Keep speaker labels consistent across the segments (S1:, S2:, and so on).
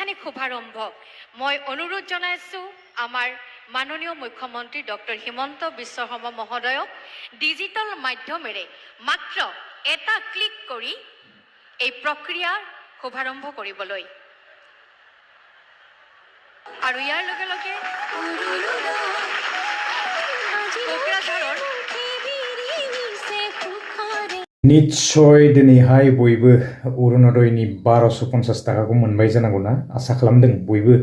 S1: আনুষ্ঠানিক শুভাৰম্ভ মই অনুৰোধ জনাইছোঁ আমাৰ মাননীয় মুখ্যমন্ত্ৰী ডক্টৰ হিমন্ত বিশ্ব শৰ্মা মহোদয়ক ডিজিটেল মাধ্যমেৰে মাত্ৰ এটা ক্লিক কৰি এই প্ৰক্ৰিয়াৰ শুভাৰম্ভ কৰিবলৈ আৰু ইয়াৰ লগে লগে কোকৰাঝাৰৰ
S2: निश्चय दिनैहाय बयबो अरुणोदयनि 1250 टाकाखौ मोनबाय जानांगौना आसा खालामदों बयबो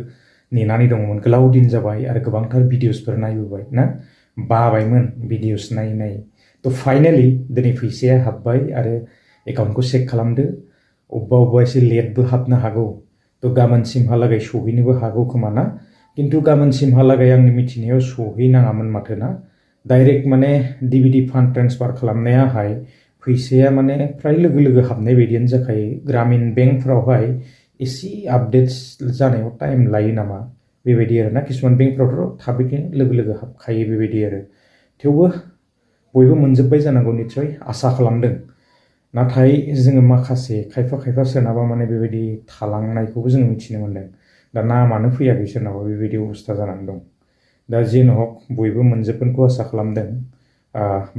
S2: नेनानै दङमोन गोलाव दिन जाबाय आरो गोबांथार भिडिअसफोर नायबोबाय ना बाबायमोन भिडिअस नायै तो फाइनाली दिनै फैसाया हाबबाय आरो एकाउन्टखौ चेक खालामदो अबेबा एसे लेटबो हाबनो हागौ तो गाबोनसिमहालागै सहैनोबो हागौ खोमा ना किन्तु गाबोनसिमहालागै आंनि मिथिनायाव सहैनाङामोन माथो ना डाइरेक्ट माने डिबिडि फान्ड ट्रेन्सफार खालामनायाहाय फैसाया माने फ्राय लोगो लोगो हाबनाय बायदियानो जाखायो ग्रामीण बेंकफोरावहाय एसे आपडेट्स जानायाव टाइम लायो नामा बेबायदि आरो ना किसुमान बेंकफोरावथ' थाबैनो लोगो लोगो हाबखायो बेबायदि आरो थेवबो बयबो मोनजोब्बाय जानांगौ निस्सय आसा खालामदों नाथाय जोङो माखासे खायफा सोरनाबा माने बेबायदि थालांनायखौबो जोङो मिथिनो मोन्दों दा नामानो फैयाखै सोरनाबा बेबायदि अबस्था जानानै दं दा जेन हक बयबो मोनजोबगोनखौ आसा खालामदों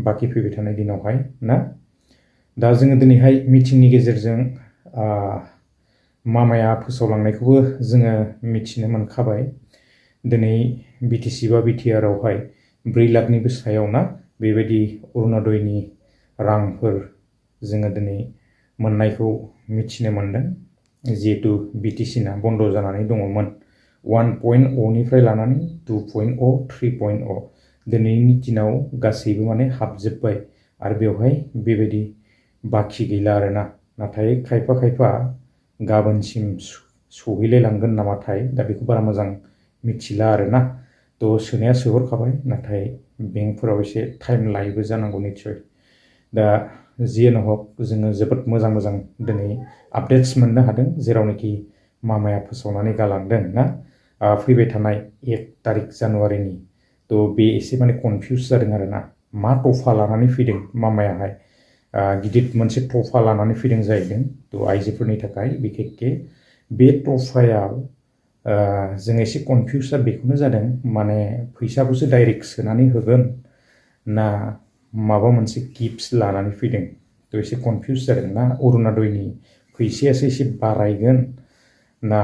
S2: बाखि फैबाय थानाय दिनावहाय ना दा जोङो दिनैहाय मिटिंनि गेजेरजों मामाया फोसावलांनायखौबो जोङो मिथिनो मोनखाबाय दिनै बिटिसि बा बिटिआरआवहाय 4 लाखनिबो सायाव ना बेबायदि अरुणोदयनि रांफोर जोङो दिनै मोननायखौ मिथिनो मोन्दों जिहेतु बिटिसिना बन्द जानानै दङमोन 1.0 निफ्राय लानानै 2.0 3.0 दिनैनि दिनाव गासैबो माने हाबजोब्बाय आरो बेवहाय बेबायदि बाखि गैला आरोना नाथाय खायफा गाबोनसिम सहैलाय लांगोन नामाथाय दा बेखौ बारा मोजां मिथिला आरोना तो सोनाया सोहरखाबाय नाथाय बेंकफोराव एसे टाइम लायोबो जानांगौ निस्सय दा जियानो हक जोङो जोबोद मोजां दिनै आपडेट्स मोननो हादों जेरावनाखि मामाया फोसावनानै गालांदों ना फैबाय थानाय 1 तारिख जानुवारिनि तो बे एसे माने कनफिउज जादों आरोना मा तफा लानानै फैदों मामायाहाय गिदिर मोनसे तफा लानानै फैदों जाहैदों तो आइजोफोरनि थाखाय बिखेखके बे तफायाव जों एसे कनफिउजआ बेखौनो जादों माने फैसाखौसो डाइरेक्ट सोनानै होगोन ना माबा मोनसे गिफ्ट्स लानानै फैदों तो एसे कनफिउज जादों ना अरुणोदयनि फैसायासो एसे बारायगोन ना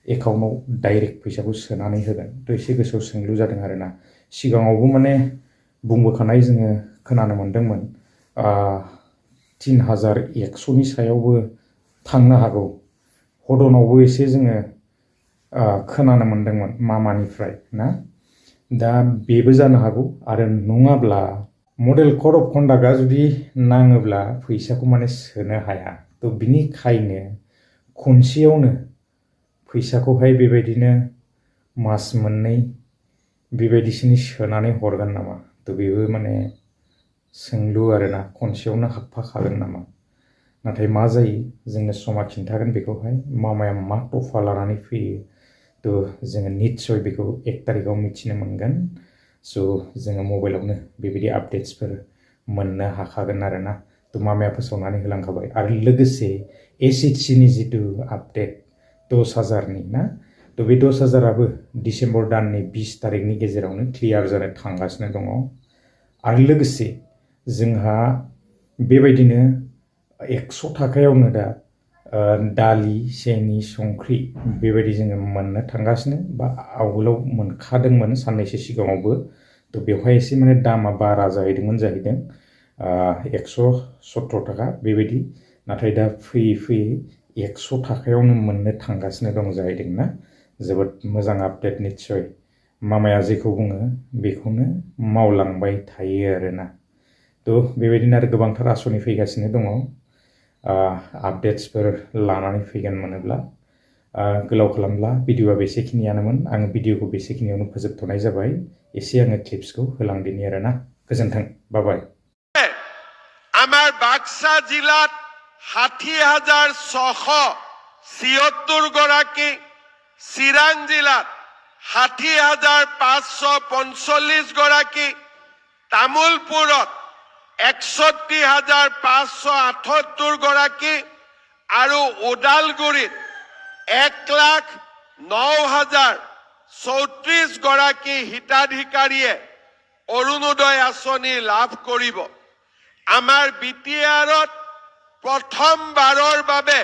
S2: एकाउन्टआव डाइरेक्ट फैसाखौ सोनानै होगोन तो एसे गोसोआव सोंलु जादों आरोना सिगाङावबो माने बुंबोखानाय जोङो खोनानो मोन्दोंमोन 3100 नि सायावबो थांनो हागौ हदनावबो एसे जोङो खोनानो मोन्दोंमोन मामानिफ्राय ना दा बेबो जानो हागौ आरो नङाब्ला मडेल कड अफ कन्डाक्टआ जुदि नाङोब्ला फैसाखौ माने सोनो हाया तो बिनिखायनो खनसेयावनो फैसाखौहाय बेबायदिनो मास मोननै बेबायदिसोनि सोनानै हरगोन नामा तो बेबो माने सोंलु आरोना खनसेयावनो हाबफाखागोन नामा नाथाय मा जायो जोंनो समा खिन्थागोन बेखौहाय मामाया मा तफा लानानै फैयो तो जोङो निस्सय बेखौ 1 तारिखआव मिथिनो मोनगोन सो जोङो मबाइलावनो बेबायदि आपडेट्सफोर मोननो हाखागोन आरोना तो मामाया फोसावनानै होलांखाबाय आरो लोगोसे एसएचसिनि जितु आपडेट 10,000नि ना तो बे 10,000आबो डिसेम्बर दाननि 20 तारिखनि गेजेरावनो क्लियार जानो थांगासिनो दङ आरो लोगोसे जोंहा बेबायदिनो 100 थाखायावनो दा दालि सेनि संख्रि बेबायदि जोङो मोननो थांगासिनो बा आवगोलाव मोनखादोंमोन साननैसो सिगाङावबो तो बेवहाय एसे माने दामा बारा जाहैदों 170 थाखा बेबायदि नाथाय दा फैयै 100 थाखायावनो मोननो थांगासिनो दं जाहैदों ना जोबोद मोजां आपडेट निस्सय मामाया जेखौ बुङो बेखौनो मावलांबाय थायो आरोना तो बेबायदिनो आरो गोबांथार आसनि फैगासिनो दङ आपडेट्सफोर लानानै फैगोन मोनोब्ला गोलाव खालामब्ला भिडिअआ बेसेखिनियानोमोन आं भिडिअखौ बेसेखिनियावनो फोजोबथ'नाय जाबाय एसे आङो क्लिप्सखौ होलांदिनि आरोना गोजोन्थों बाय
S3: আমাৰ বাক্সা জিলাত 60,676 গৰাকী চিৰাং জিলাত 60,545 গৰাকী তামুলপুৰত 61,578 গৰাকী আৰু ওদালগুৰিত 1,09,034 গৰাকী হিতাধিকাৰীয়ে অৰুণোদয় আঁচনি লাভ কৰিব। আমাৰ বিটিআৰত প্ৰথমবাৰৰ বাবে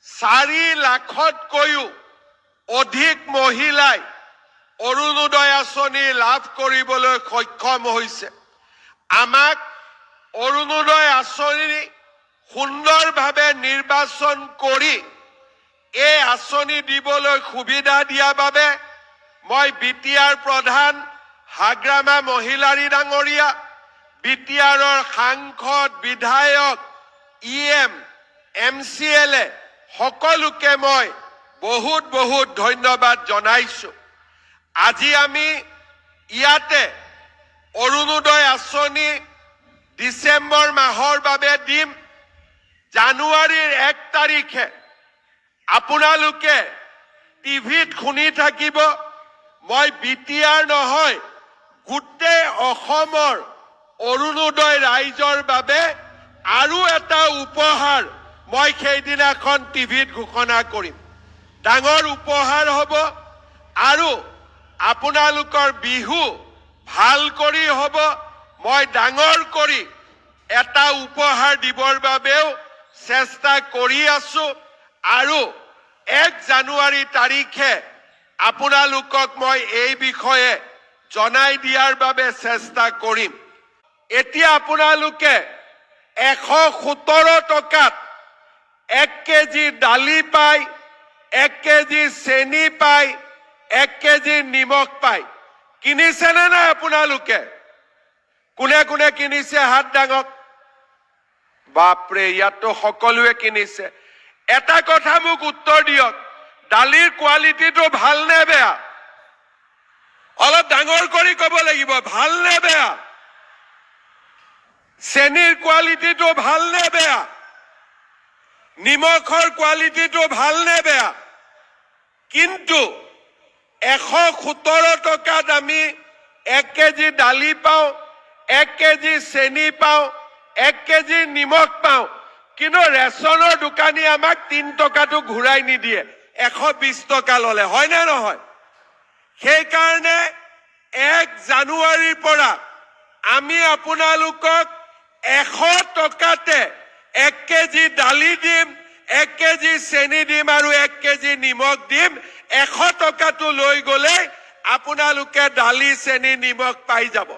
S3: 4 লাখতকৈও অধিক মহিলাই অৰুণোদয় আঁচনি লাভ কৰিবলৈ সক্ষম হৈছে। আমাক অৰুণোদয় আঁচনি সুন্দৰভাৱে নিৰ্বাচন কৰি এই আঁচনি দিবলৈ সুবিধা দিয়াৰ বাবে মই বিটিআৰ প্ৰধান হাগ্ৰামা মহিলাৰী ডাঙৰীয়া, বিটিআৰৰ সাংসদ, বিধায়ক, EM, MCLA সকলোকে মই বহুত বহুত ধন্যবাদ জনাইছো। আজি আমি ইয়াতে অৰুণোদয় আঁচনি ডিচেম্বৰ মাহৰ বাবে দিম। জানুৱাৰীৰ 1 তাৰিখে আপোনালোকে টিভিত শুনি থাকিব, মই বিটিআৰ নহয় গোটেই অসমৰ অৰুণোদয় ৰাইজৰ বাবে আৰু এটা উপহাৰ মই সেইদিনাখন টিভিত ঘোষণা কৰিম। ডাঙৰ উপহাৰ হ'ব আৰু আপোনালোকৰ বিহু ভাল কৰি হ'ব। মই ডাঙৰ কৰি এটা উপহাৰ দিবৰ বাবেও চেষ্টা কৰি আছো আৰু 1 জানুৱাৰী তাৰিখে আপোনালোকক মই এই বিষয়ে জনাই দিয়াৰ বাবে চেষ্টা কৰিম। এতিয়া আপোনালোকে 117 টকাত 1 কেজি দালি পায়, 1 কেজি চেনি পায়, 1 কেজি নিমখ পায়। কিনিছেনে নাই আপোনালোকে? কোনে কোনে কিনিছে হাত দাঙক। বাপৰে, ইয়াততো সকলোৱে কিনিছে। এটা কথা মোক উত্তৰ দিয়ক, দালিৰ কোৱালিটিটো ভাল নে বেয়া? অলপ ডাঙৰ কৰি ক'ব লাগিব, ভাল নে বেয়া? চেনিৰ কোৱালিটিটো ভাল নে বেয়া? নিমখৰ কোৱালিটিটো ভাল নে বেয়া? কিন্তু 117 টকাত আমি 1 কেজি দালি পাওঁ, 1 কেজি চেনি পাওঁ, 1 কেজি নিমখ পাওঁ। কিন্তু ৰেচনৰ দোকানী আমাক 3 টকাটো ঘূৰাই নিদিয়ে, 120 টকা ল'লে, হয় নে নহয়? সেইকাৰণে 1 জানুৱাৰীৰ পৰা আমি আপোনালোকক 100 টকাতে 1 কেজি দালি দিম, 1 কেজি চেনি দিম আৰু 1 কেজি নিমখ দিম। 100 টকাটো লৈ গ'লে আপোনালোকে দালি, চেনি, নিমখ পাই যাব।